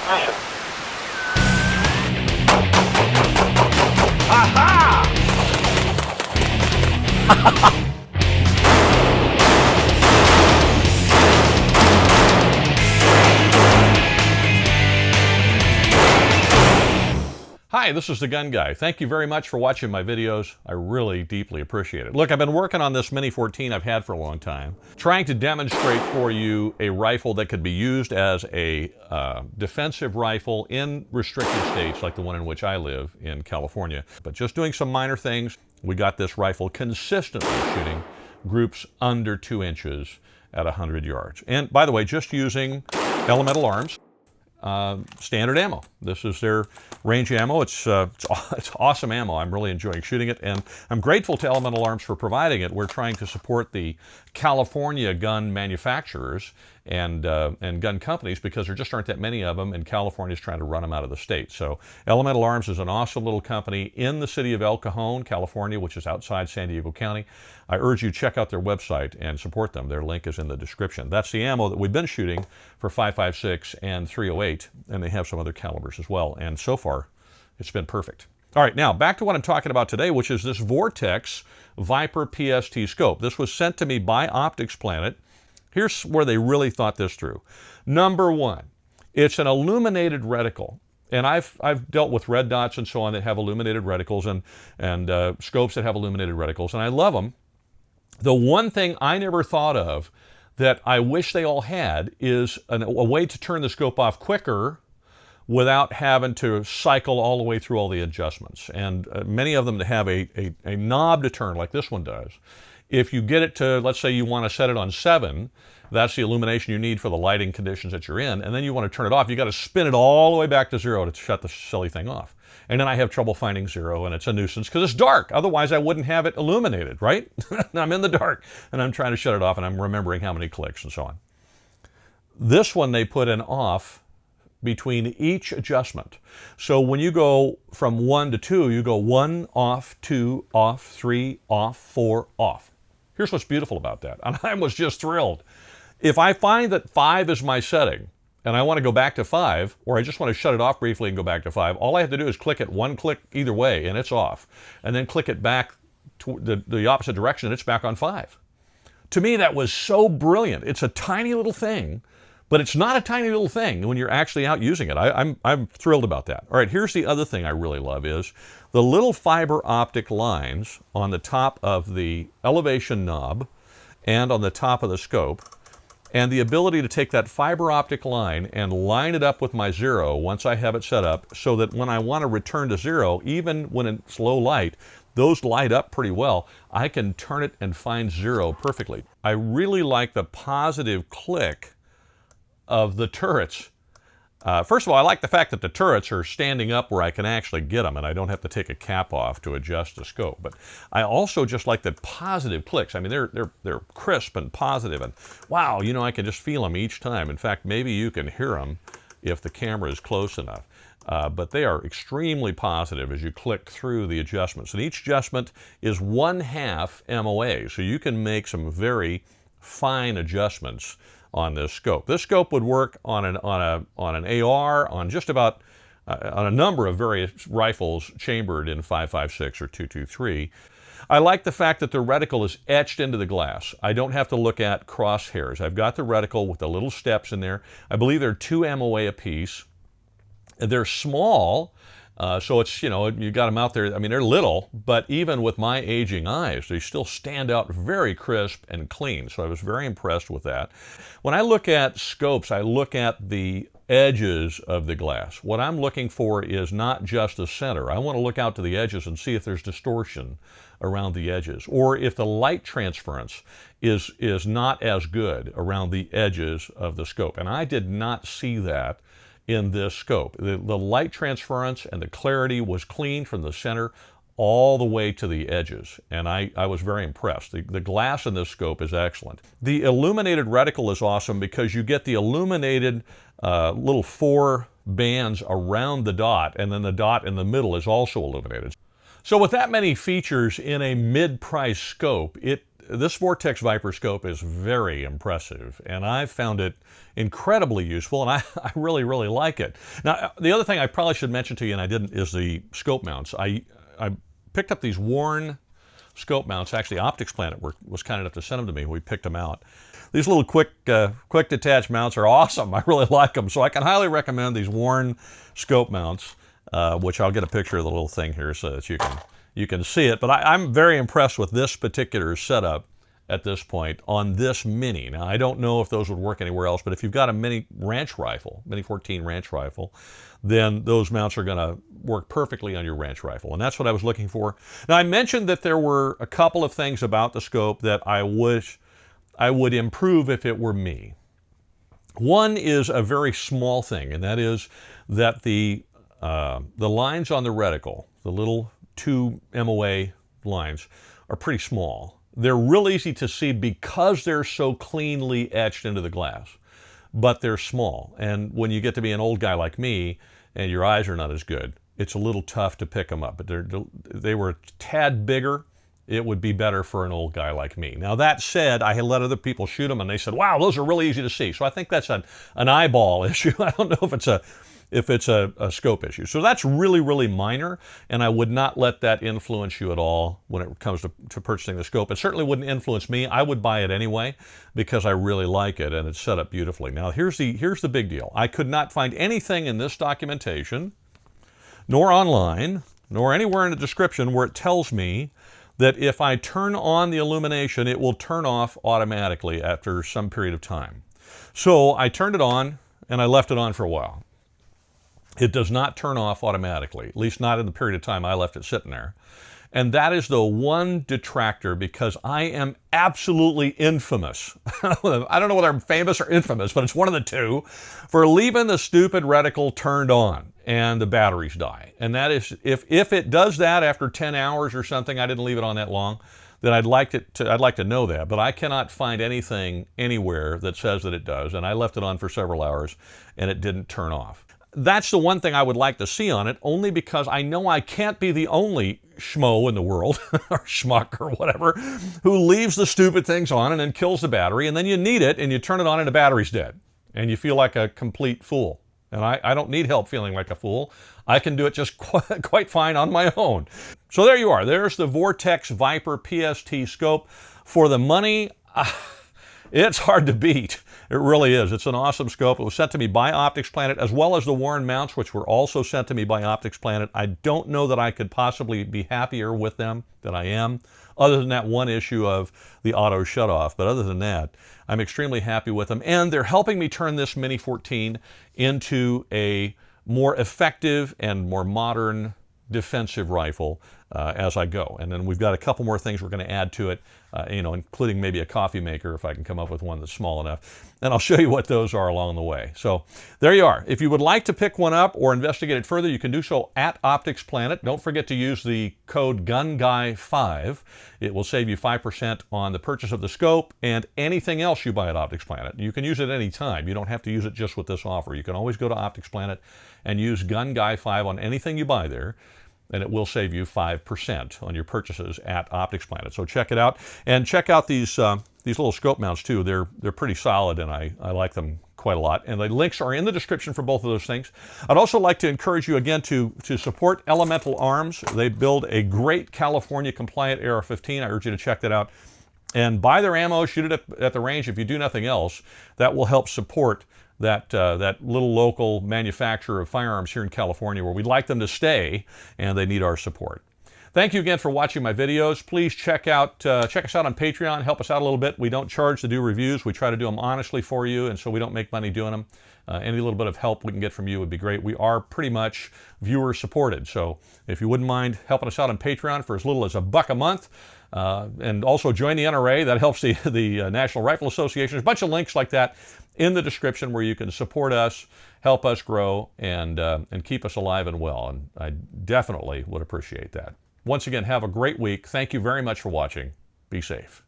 ignition. Aha! Hi, this is the Gun Guy. Thank you very much for watching my videos. I really deeply appreciate it. Look, I've been working on this Mini-14 I've had for a long time, trying to demonstrate for you a rifle that could be used as a defensive rifle in restricted states like the one in which I live in California. But just doing some minor things, we got this rifle consistently shooting groups under 2 inches at 100 yards. And by the way, just using Elemental Arms standard ammo. This is their range ammo. It's awesome ammo. I'm really enjoying shooting it, and I'm grateful to Elemental Arms for providing it. We're trying to support the California gun manufacturers and gun companies because there just aren't that many of them, and California's trying to run them out of the state. So Elemental Arms is an awesome little company in the city of El Cajon, California, which is outside San Diego County. I urge you to check out their website and support them. Their link is in the description. That's the ammo that we've been shooting for 5.56 and 308, and they have some other calibers as well. And so far, it's been perfect. All right, now back to what I'm talking about today, which is this Vortex Viper PST scope. This was sent to me by Optics Planet. Here's where they really thought this through. Number one, it's an illuminated reticle. And I've dealt with red dots and so on that have illuminated reticles and scopes that have illuminated reticles, and I love them. The one thing I never thought of that I wish they all had is a way to turn the scope off quicker without having to cycle all the way through all the adjustments. And many of them have a knob to turn like this one does. If you get it to, let's say you want to set it on 7, that's the illumination you need for the lighting conditions that you're in, and then you want to turn it off, you got to spin it all the way back to 0 to shut the silly thing off. And then I have trouble finding 0, and it's a nuisance because it's dark. Otherwise, I wouldn't have it illuminated, right? I'm in the dark, and I'm trying to shut it off, and I'm remembering how many clicks and so on. This one, they put an off between each adjustment. So when you go from 1 to 2, you go 1 off, 2 off, 3 off, 4 off. Here's what's beautiful about that, and I was just thrilled. If I find that 5 is my setting, and I want to go back to 5, or I just want to shut it off briefly and go back to 5, all I have to do is click it 1 click either way, and it's off. And then click it back to the opposite direction, and it's back on 5. To me, that was so brilliant. It's a tiny little thing, but it's not a tiny little thing when you're actually out using it. I'm thrilled about that. All right, here's the other thing I really love is the little fiber optic lines on the top of the elevation knob and on the top of the scope, and the ability to take that fiber optic line and line it up with my 0 once I have it set up so that when I want to return to 0, even when it's low light, those light up pretty well. I can turn it and find 0 perfectly. I really like the positive click of the turrets. First of all, I like the fact that the turrets are standing up where I can actually get them and I don't have to take a cap off to adjust the scope. But I also just like the positive clicks. I mean, they're crisp and positive, and wow, you know, I can just feel them each time. In fact, maybe you can hear them if the camera is close enough. But they are extremely positive as you click through the adjustments. And each adjustment is 1/2 MOA, so you can make some very fine adjustments on this scope. This scope would work on an AR, on just about on a number of various rifles chambered in 5.56 or 223. I like the fact that the reticle is etched into the glass. I don't have to look at crosshairs. I've got the reticle with the little steps in there. I believe they're 2 MOA apiece. They're small, so it's, you know, you got them out there. I mean, they're little, but even with my aging eyes, they still stand out very crisp and clean. So I was very impressed with that. When I look at scopes, I look at the edges of the glass. What I'm looking for is not just the center. I want to look out to the edges and see if there's distortion around the edges, or if the light transference is not as good around the edges of the scope. And I did not see that in this scope. The light transference and the clarity was clean from the center all the way to the edges, and I was very impressed. The glass in this scope is excellent. The illuminated reticle is awesome because you get the illuminated little 4 bands around the dot, and then the dot in the middle is also illuminated. So with that many features in a mid-price scope, it this Vortex Viper scope is very impressive, and I've found it incredibly useful, and I really, really like it. Now, the other thing I probably should mention to you, and I didn't, is the scope mounts. I picked up these worn scope mounts. Actually, Optics Planet was kind enough to send them to me. We picked them out. These little quick detach mounts are awesome. I really like them. So I can highly recommend these worn scope mounts, which I'll get a picture of the little thing here so that you can see it. But I'm very impressed with this particular setup at this point on this Mini. Now, I don't know if those would work anywhere else, but if you've got a Mini ranch rifle, Mini-14 ranch rifle, then those mounts are going to work perfectly on your ranch rifle. And that's what I was looking for. Now, I mentioned that there were a couple of things about the scope that I wish I would improve if it were me. One is a very small thing, and that is that the lines on the reticle, the little 2 MOA lines, are pretty small. They're real easy to see because they're so cleanly etched into the glass, but they're small. And when you get to be an old guy like me and your eyes are not as good, it's a little tough to pick them up. But they were a tad bigger, it would be better for an old guy like me. Now, that said, I had let other people shoot them, and they said, wow, those are really easy to see. So I think that's an eyeball issue. I don't know if it's a scope issue. So that's really, really minor, and I would not let that influence you at all when it comes to purchasing the scope. It certainly wouldn't influence me. I would buy it anyway because I really like it, and it's set up beautifully. Now, here's the big deal. I could not find anything in this documentation, nor online, nor anywhere in the description where it tells me that if I turn on the illumination, it will turn off automatically after some period of time. So I turned it on, and I left it on for a while. It does not turn off automatically, at least not in the period of time I left it sitting there. And that is the one detractor, because I am absolutely infamous. I don't know whether I'm famous or infamous, but it's one of the two, for leaving the stupid reticle turned on and the batteries die. And that is, if it does that after 10 hours or something, I didn't leave it on that long, then I'd like to know that. But I cannot find anything anywhere that says that it does. And I left it on for several hours and it didn't turn off. That's the one thing I would like to see on it, only because I know I can't be the only schmo in the world, or schmuck or whatever, who leaves the stupid things on and then kills the battery, and then you need it and you turn it on and the battery's dead. And you feel like a complete fool. And I don't need help feeling like a fool. I can do it just quite fine on my own. So there you are. There's the Vortex Viper PST scope. For the money, it's hard to beat. It really is. It's an awesome scope. It was sent to me by Optics Planet, as well as the worn mounts, which were also sent to me by Optics Planet. I don't know that I could possibly be happier with them than I am, other than that one issue of the auto shutoff. But other than that, I'm extremely happy with them. And they're helping me turn this Mini-14 into a more effective and more modern defensive rifle as I go. And then we've got a couple more things we're going to add to it, including maybe a coffee maker if I can come up with one that's small enough. And I'll show you what those are along the way. So there you are. If you would like to pick one up or investigate it further, you can do so at Optics Planet. Don't forget to use the code GUNGUY5. It will save you 5% on the purchase of the scope and anything else you buy at Optics Planet. You can use it any time. You don't have to use it just with this offer. You can always go to Optics Planet and use GUNGUY5 on anything you buy there, and it will save you 5% on your purchases at Optics Planet. So check it out, and check out these little scope mounts too. They're pretty solid, and I like them quite a lot. And the links are in the description for both of those things. I'd also like to encourage you again to support Elemental Arms. They build a great California compliant AR-15. I urge you to check that out and buy their ammo, shoot it at the range. If you do nothing else, that will help support that little local manufacturer of firearms here in California, where we'd like them to stay, and they need our support. Thank you again for watching my videos. Please check us out on Patreon. Help us out a little bit. We don't charge to do reviews. We try to do them honestly for you, and so we don't make money doing them. Any little bit of help we can get from you would be great. We are pretty much viewer supported, so if you wouldn't mind helping us out on Patreon for as little as $1 a month, and also join the NRA. That helps the National Rifle Association. There's a bunch of links like that in the description where you can support us, help us grow, and keep us alive and well. And I definitely would appreciate that. Once again, have a great week. Thank you very much for watching. Be safe.